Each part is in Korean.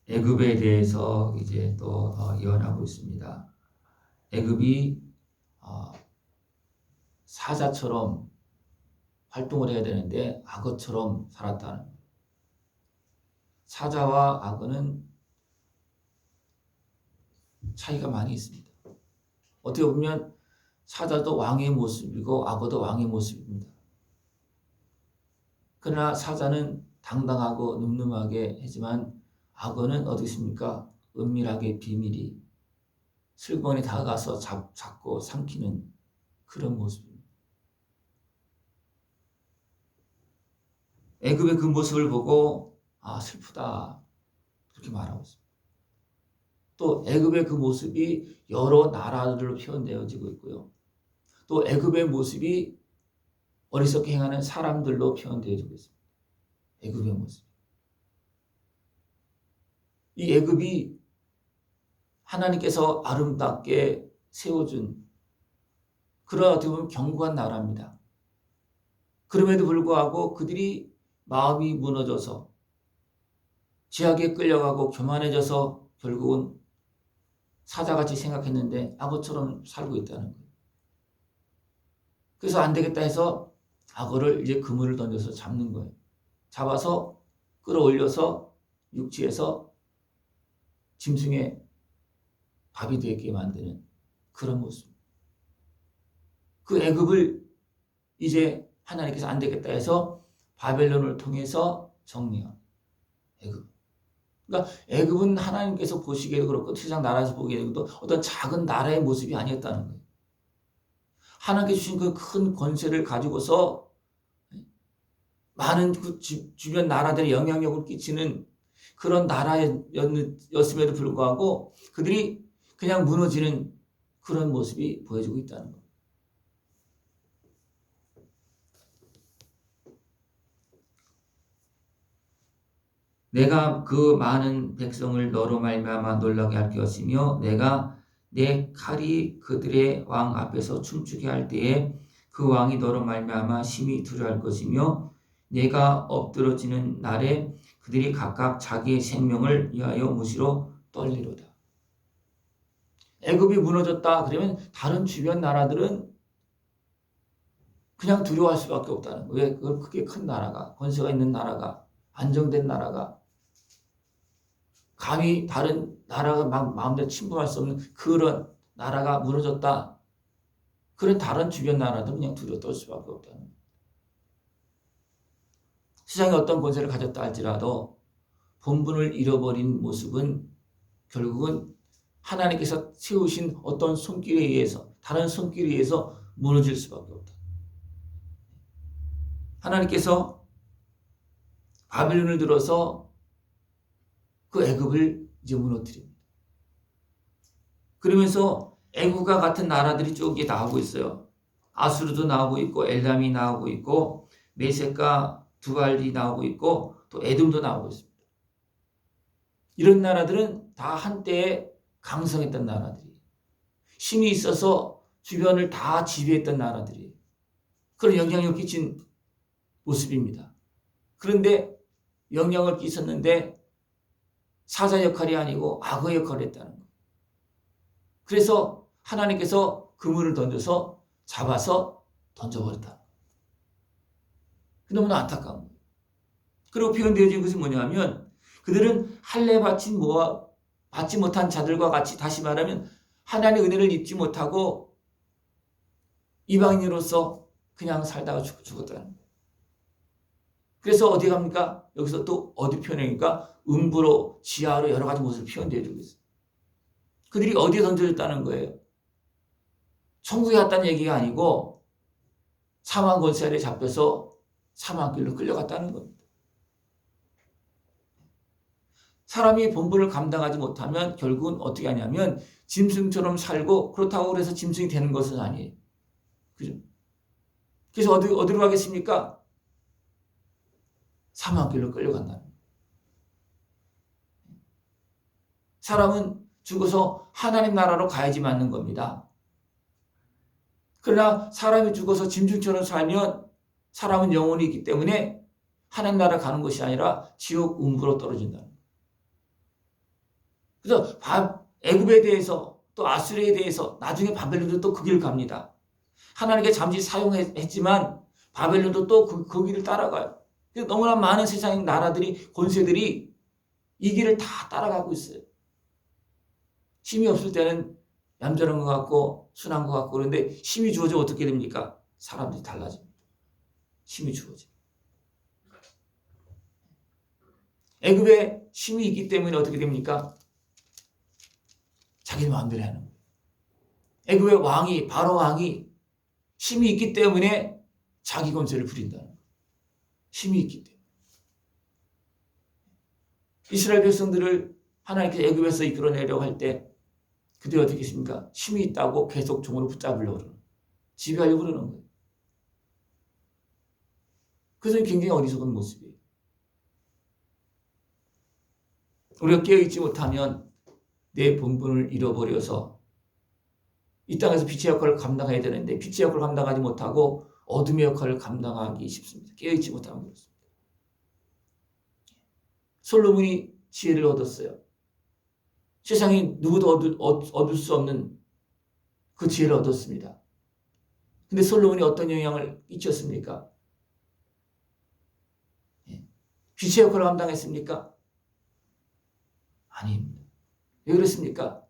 애굽에 대해서 이제 또 예언하고 있습니다. 애굽이 사자처럼 활동을 해야 되는데 악어처럼 살았다는 거예요. 사자와 악어는 차이가 많이 있습니다. 어떻게 보면 사자도 왕의 모습이고 악어도 왕의 모습입니다. 그러나 사자는 당당하고 늠름하게 하지만 악어는 어디 있습니까? 은밀하게 비밀이 슬그머니 다가가서 잡고 삼키는 그런 모습입니다. 애굽의 그 모습을 보고 슬프다 그렇게 말하고 있습니다. 또 애굽의 그 모습이 여러 나라들로 표현되어지고 있고요. 또 애굽의 모습이 어리석게 행하는 사람들로 표현되어지고 있습니다. 애굽의 모습. 이 애굽이 하나님께서 아름답게 세워준 그런 어떻게 보면 견고한 나라입니다. 그럼에도 불구하고 그들이 마음이 무너져서 죄악에 끌려가고 교만해져서 결국은 사자같이 생각했는데 악어처럼 살고 있다는 거예요. 그래서 안 되겠다 해서 악어를 이제 그물을 던져서 잡는 거예요. 잡아서 끌어올려서 육지에서 짐승의 밥이 되게 만드는 그런 모습. 그 애굽을 이제 하나님께서 안 되겠다 해서 바벨론을 통해서 정리한 애굽. 그러니까 애굽은 하나님께서 보시기에도 그렇고 세상 나라에서 보기에도 어떤 작은 나라의 모습이 아니었다는 거예요. 하나님께 주신 그 큰 권세를 가지고서 많은 그 주변 나라들의 영향력을 끼치는 그런 나라였음에도 불구하고 그들이 그냥 무너지는 그런 모습이 보여지고 있다는 거예요. 내가 그 많은 백성을 너로 말미암아 놀라게 할 것이며 내가 내 칼이 그들의 왕 앞에서 춤추게 할 때에 그 왕이 너로 말미암아 심히 두려워할 것이며 내가 엎드러지는 날에 그들이 각각 자기의 생명을 위하여 무시로 떨리로다. 애굽이 무너졌다 그러면 다른 주변 나라들은 그냥 두려워할 수밖에 없다는 거예요. 왜? 그걸 크게 큰 나라가, 권세가 있는 나라가, 안정된 나라가 감히 다른 나라가 막 마음대로 침범할 수 없는 그런 나라가 무너졌다. 그런 다른 주변 나라들은 그냥 두려워 떨 수밖에 없다는 거예요. 세상에 어떤 권세를 가졌다 할지라도 본분을 잃어버린 모습은 결국은 하나님께서 세우신 어떤 손길에 의해서 다른 손길에 의해서 무너질 수밖에 없다. 하나님께서 바벨론을 들어서 그 애굽을 이제 무너뜨립니다. 그러면서 애굽과 같은 나라들이 쭉 나오고 있어요. 아수르도 나오고 있고 엘람이 나오고 있고 메섹과 두발이 나오고 있고 또 에돔도 나오고 있습니다. 이런 나라들은 다 한때에 강성했던 나라들이 힘이 있어서 주변을 다 지배했던 나라들이 그런 영향력을 끼친 모습입니다. 그런데 영향을 끼쳤는데 사자 역할이 아니고 악어 역할을 했다는 거예요. 그래서 하나님께서 그물을 던져서 잡아서 던져버렸다. 너무나 안타까운 거예요. 그리고 표현되어진 것이 뭐냐면 그들은 할례 받지 못한 자들과 같이 다시 말하면 하나님의 은혜를 입지 못하고 이방인으로서 그냥 살다가 죽었다는 거예요. 그래서 어디 갑니까? 여기서 또 어디 표현하니까 음부로 지하로 여러 가지 모습을 표현되어주고 있어요. 그들이 어디에 던져졌다는 거예요? 천국에 갔다는 얘기가 아니고 사망 권세 아래 잡혀서 사망길로 끌려갔다는 겁니다. 사람이 본분을 감당하지 못하면 결국은 어떻게 하냐면 짐승처럼 살고 그렇다고 해서 짐승이 되는 것은 아니에요. 그죠? 그래서 어디로 가겠습니까? 사망길로 끌려간다는 거예요. 사람은 죽어서 하나님 나라로 가야지 맞는 겁니다. 그러나 사람이 죽어서 짐승처럼 살면 사람은 영혼이 있기 때문에 하나님 나라 가는 것이 아니라 지옥 음부로 떨어진다는 거예요. 그래서 애굽에 대해서 또 아수르에 대해서 나중에 바벨론도 또 그 길을 갑니다. 하나님께 잠시 사용했지만 바벨론도 또 그 길을 따라가요. 너무나 많은 세상의 나라들이 권세들이 이 길을 다 따라가고 있어요. 힘이 없을 때는 얌전한 것 같고 순한 것 같고 그런데 힘이 주어져 어떻게 됩니까? 사람들이 달라집니다. 힘이 주어져. 애굽에 힘이 있기 때문에 어떻게 됩니까? 자기 마음대로 하는 거예요. 애굽의 왕이 바로 왕이 힘이 있기 때문에 자기 권세를 부린다는 거예요. 힘이 있기 때문에. 이스라엘 백성들을 하나님께서 애굽에서 이끌어내려고 할 때 그들이 어떻게 했습니까? 힘이 있다고 계속 종으로 붙잡으려고 그러는 거예요. 지배하려고 그러는 거예요. 그것은 굉장히 어리석은 모습이에요. 우리가 깨어있지 못하면 내 본분을 잃어버려서 이 땅에서 빛의 역할을 감당해야 되는데 빛의 역할을 감당하지 못하고 어둠의 역할을 감당하기 쉽습니다. 깨어있지 못하면 그렇습니다. 솔로몬이 지혜를 얻었어요. 세상에 누구도 얻을 수 없는 그 지혜를 얻었습니다. 근데 솔로몬이 어떤 영향을 끼쳤습니까? 빛의 역할을 감당했습니까? 아닙니다. 왜 그렇습니까?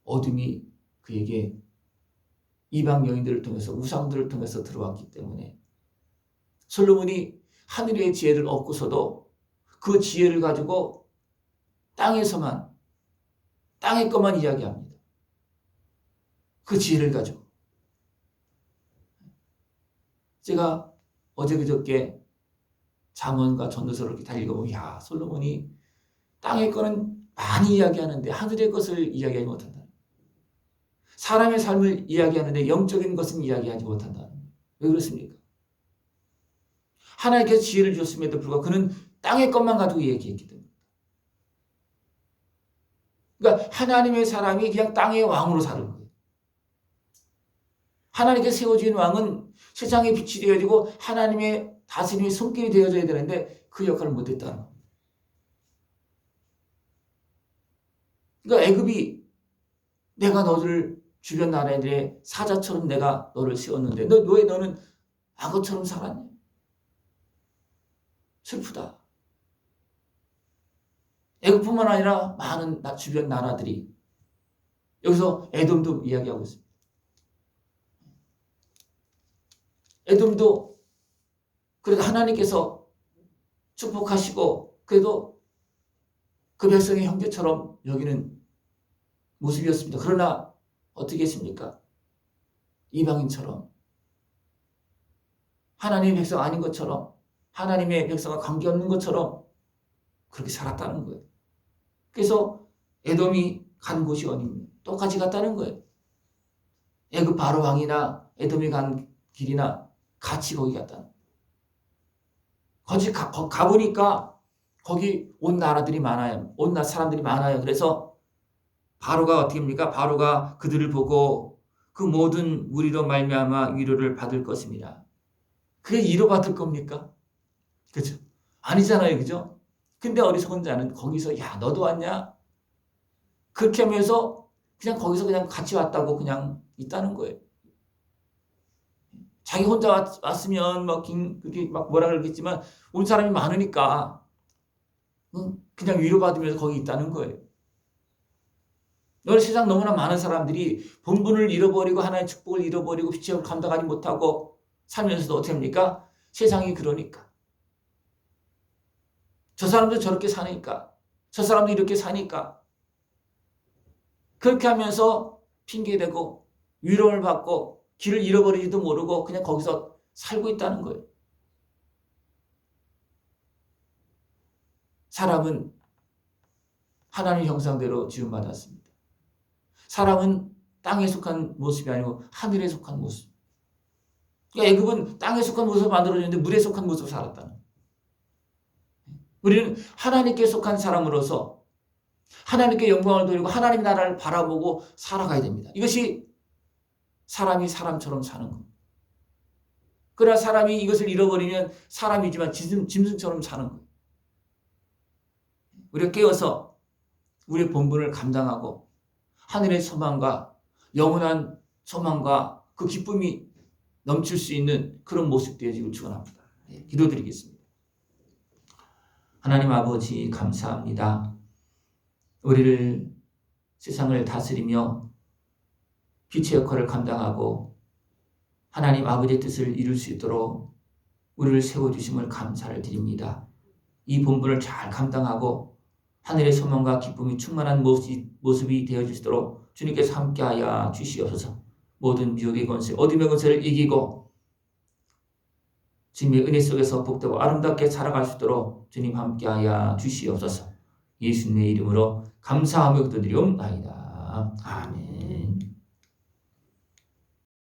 어둠이 그에게 이방 여인들을 통해서 우상들을 통해서 들어왔기 때문에 솔로몬이 하늘의 지혜를 얻고서도 그 지혜를 가지고 땅에서만 땅의 것만 이야기합니다. 그 지혜를 가지고 제가 어제 그저께 잠언과 전도서를 이렇게 다 읽어보면 야 솔로몬이 땅의 거는 많이 이야기하는데 하늘의 것을 이야기하지 못한다. 사람의 삶을 이야기하는데 영적인 것은 이야기하지 못한다. 왜 그렇습니까? 하나님께서 지혜를 주셨음에도 불구하고 그는 땅의 것만 가지고 얘기했기 때문에. 그러니까 하나님의 사람이 그냥 땅의 왕으로 사는 거예요. 하나님께서 세워진 왕은 세상의 빛이 되어지고 하나님의 다스림의 손길이 되어져야 되는데 그 역할을 못했다는 겁니다. 그러니까 애굽이 내가 너를 주변 나라들의 사자처럼 내가 너를 세웠는데 왜 너는 악어처럼 살았니? 슬프다. 애굽뿐만 아니라 많은 주변 나라들이 여기서 에돔도 이야기하고 있습니다. 에돔도 그래도 하나님께서 축복하시고 그래도 그 백성의 형제처럼 여기는 모습이었습니다. 그러나 어떻게 했습니까? 이방인처럼 하나님의 백성 아닌 것처럼 하나님의 백성과 관계없는 것처럼 그렇게 살았다는 거예요. 그래서 에돔이 간 곳이 어디입니까? 똑같이 갔다는 거예요. 애굽 바로 왕이나 에돔이 간 길이나 같이 거기 갔다는 거예요. 거기 가보니까 거기 온 나라들이 많아요. 온 사람들이 많아요. 그래서 바로가 어떻게 합니까? 바로가 그들을 보고 그 모든 무리로 말미암아 위로를 받을 것입니다. 그게 위로받을 겁니까? 그죠? 아니잖아요. 그죠? 근데 어리석은 자는 거기서 야 너도 왔냐? 그렇게 하면서 그냥 거기서 그냥 같이 왔다고 그냥 있다는 거예요. 자기 혼자 왔으면 그렇게 뭐라 그러겠지만 온 사람이 많으니까 그냥 위로받으면서 거기 있다는 거예요. 오늘 세상 너무나 많은 사람들이 본분을 잃어버리고 하나님의 축복을 잃어버리고 빛의 역을 감당하지 못하고 살면서도 어떻게 합니까? 세상이 그러니까. 저 사람도 저렇게 사니까. 저 사람도 이렇게 사니까. 그렇게 하면서 핑계대고 위로를 받고 길을 잃어버리지도 모르고 그냥 거기서 살고 있다는 거예요. 사람은 하나님의 형상대로 지음받았습니다. 사람은 땅에 속한 모습이 아니고 하늘에 속한 모습. 그러니까 애굽은 땅에 속한 모습을 만들어졌는데 물에 속한 모습을 살았다는 거예요. 우리는 하나님께 속한 사람으로서 하나님께 영광을 돌리고 하나님 나라를 바라보고 살아가야 됩니다. 이것이 사람이 사람처럼 사는 겁니다. 그러나 사람이 이것을 잃어버리면 사람이지만 짐승처럼 사는 거예요. 우리가 깨어서 우리의 본분을 감당하고 하늘의 소망과 영원한 소망과 그 기쁨이 넘칠 수 있는 그런 모습 되어지길 축원합니다. 기도드리겠습니다. 하나님 아버지 감사합니다. 우리를 세상을 다스리며 빛의 역할을 감당하고 하나님 아버지의 뜻을 이룰 수 있도록 우리를 세워주심을 감사를 드립니다. 이 본분을 잘 감당하고 하늘의 소망과 기쁨이 충만한 모습이 되어주시도록 주님께서 함께하여 주시옵소서. 모든 미혹의 권세, 어둠의 권세를 이기고 주님의 은혜 속에서 복되고 아름답게 살아갈 수 있도록 주님 함께하여 주시옵소서. 예수님의 이름으로 감사하며 기도드리옵나이다. 아멘.